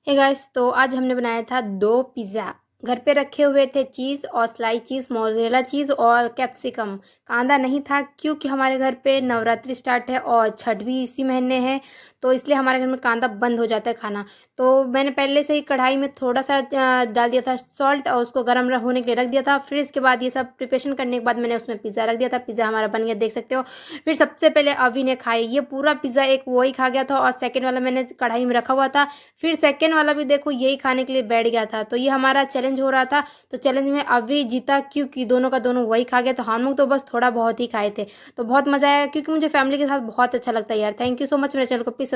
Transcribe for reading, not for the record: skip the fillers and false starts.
Hey guys, तो आज हमने बनाया था 2 पिज़्ज़ा। घर पे रखे हुए थे चीज़ और स्लाइस चीज़, मोज़रेला चीज़ और कैप्सिकम। कांदा नहीं था क्योंकि हमारे घर पे नवरात्रि स्टार्ट है और छठ भी इसी महीने है, तो इसलिए हमारे घर में कांदा बंद हो जाता है खाना। तो मैंने पहले से ही कढ़ाई में थोड़ा-सा डाल दिया था सॉल्ट और उसको गरम होने के लिए रख दिया था। फिर इसके बाद ये सब प्रिपरेशन करने के बाद मैंने उसमें पिज़्ज़ा रख दिया था। पिज़्ज़ा हमारा बन गया, देख सकते हो। फिर सबसे पहले अभी ने खाई, ये पूरा पिज़्ज़ा एक वो ही खा गया था और सेकंड वाला मैंने कढ़ाई में रखा हुआ था। फिर सेकंड वाला भी देखो यही खाने के लिए बैठ गया था। तो ये हमारा चैलेंज हो रहा था, तो चैलेंज में अभी जीता क्योंकि दोनों का दोनों वही खा गया। तो हम लोग तो बस थोड़ा बहुत ही खाए थे। तो बहुत मज़ा आया क्योंकि मुझे फैमिली के साथ बहुत अच्छा लगता है यार। Thank you so much. मेरे चैनल को प्लीज़